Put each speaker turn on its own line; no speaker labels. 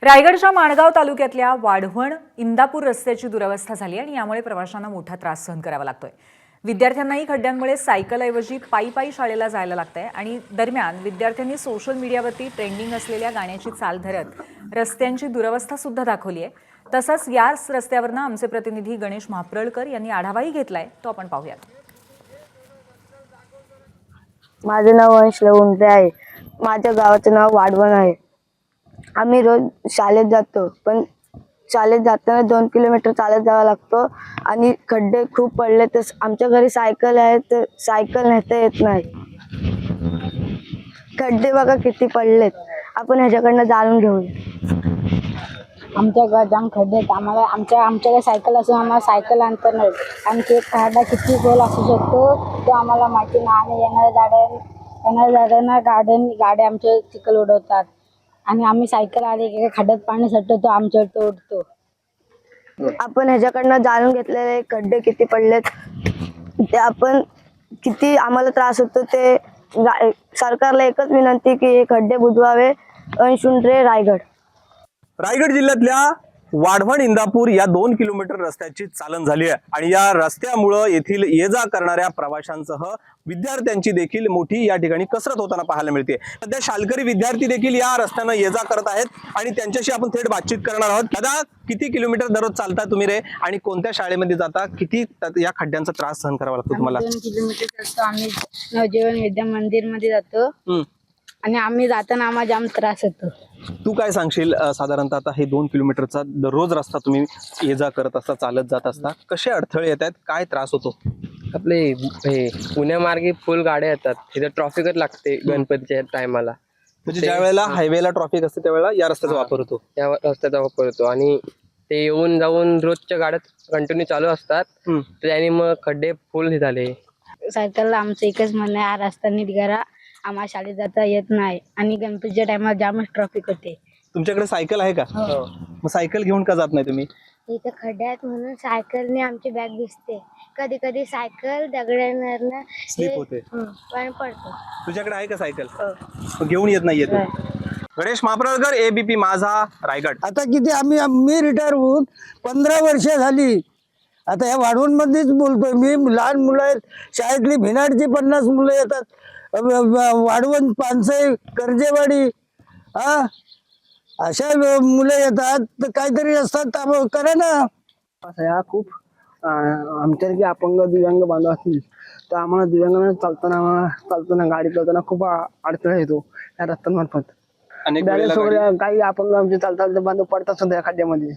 रायगडच्या माणगाव तालुक्यातल्या वाढवण इंदापूर रस्त्याची दुरवस्था झाली आणि यामुळे प्रवाशांना मोठा त्रास सहन करावा लागतोय। विद्यार्थ्यांनाही खड्ड्यांमुळे सायकलऐवजी पायी पायी शाळेला जायला लागतंय आणि दरम्यान विद्यार्थ्यांनी सोशल मीडियावरती ट्रेंडिंग असलेल्या गाण्याची चाल धरत रस्त्यांची दुरवस्था सुद्धा दाखवली आहे। तसंच याच रस्त्यावरनं आमचे प्रतिनिधी गणेश महाप्रळकर यांनी आढावाही घेतलाय, तो आपण पाहूयात।
माझे नाव अंश लवंडे आहे। माझ्या गावाचं नाव वाढवण आहे। आम्ही रोज शाळेत जातो, पण शाळेत जाताना 2 किलोमीटर चालत जावं लागतो आणि खड्डे खूप पडले तर आमच्या घरी सायकल आहे तर सायकल नेता येत नाही। खड्डे बघा किती पडलेत, आपण ह्याच्याकडनं जाणून घेऊया।
आमच्या गावात जाम खड्डे आहेत। आमच्याकडे सायकल असून आम्हाला सायकल आणता नाही। आणखी एक खड्डा किती खोल असू शकतो तो आम्हाला माहिती नाही। आणि येणाऱ्या जाणाऱ्यांना गाड्या आमच्या चिखल उडवतात आणि आम्ही सायकल आली की खड्ड्यात पाणी साठवतो, आमच्यावर उडतो।
आपण ह्याच्याकडनं जाणून घेतलेले खड्डे किती पडलेत ते आपण किती आम्हाला त्रास होतो ते सरकारला एकच विनंती की हे खड्डे बुजवावे। अंशुंद्रे, रायगड।
रायगड जिल्ह्यातल्या वाढवण इंदापूर या 2 किलोमीटर रस्त्याची चालन झाली आहे आणि या रस्त्यामुळे येथील ये जा करणाऱ्या प्रवाशांसह विद्यार्थ्यांची देखील मोठी या ठिकाणी कसरत होताना पाहायला मिळते। सध्या शाळकरी विद्यार्थी देखील या रस्त्याने ये जा करत आहेत आणि त्यांच्याशी आपण थेट बातचीत करणार आहोत। दादा, किती किलोमीटर दररोज चालता तुम्ही रे आणि कोणत्या शाळेमध्ये जाता? किती या खड्ड्यांचा त्रास सहन करावा लागतो तुम्हाला?
2 किलोमीटर चालतो। आम्ही नवजीवन विद्या मंदिर मध्ये जातो आणि आम्ही जाताना आम्हाला जाम त्रास होतो।
तू काय सांगशील, साधारणतः आता हे 2 किलोमीटरचा दररोज रस्ता तुम्ही ये जा करत असता, चालत जात असता, कसे अडथळे येत आहेत, काय त्रास होतो?
आपले हे पुण्यामार्गे फुल गाड्या येतात, तिथे ट्रॉफिकच लागते गणपतीच्या टायमाला।
म्हणजे ज्या वेळेला हायवेला ट्रॉफिक असते त्यावेळेला या रस्त्याचा वापर होतो,
त्या रस्त्याचा वापर होतो आणि ते येऊन जाऊन रोजच्या गाड्या कंटिन्यू चालू असतात, त्याने मग खड्डे फुल झाले।
सायकलला आमचं एकच म्हणणं आहे, हा रस्ता नीट करा, आम्हाला शाळेत जाता येत नाही आणि गणपतीच्या टायमाला जामच ट्रॉफिक होते।
तुमच्याकडे सायकल आहे का? मग सायकल घेऊन का जात नाही तुम्ही?
इथं खड्डे आहेत म्हणून सायकलने आमची बॅग दिसते। कधी कधी सायकल दगडांवरनं
स्लिप होते,
पण पडतो।
तुझ्याकडे आहे का सायकल? मग घेऊन येत नाहीये तू? गणेश महाप्रळकर, ABP माझा, रायगड।
आता किती मी रिटायर होऊन 15 वर्ष झाली। आता या वाढवण मध्येच बोलतोय मी। लहान मुलं आहेत, शाळेतली भिनाडची 50 मुलं येतात। वाढवण, पानसई, कर्जेवाडी, अशा मुलं येतात, तर काहीतरी असतात करा ना।
या खूप आमच्यासारखे अपंग दिव्यांग बांधव असतील तर आम्हाला दिव्यांगांना चालताना गाडी चालताना खूप अडथळा येतो या रस्त्यांमार्फत।
अनेक वेळेला
काही अपंग आमचे चालता बांधव पडतात सध्या खड्ड्यामध्ये।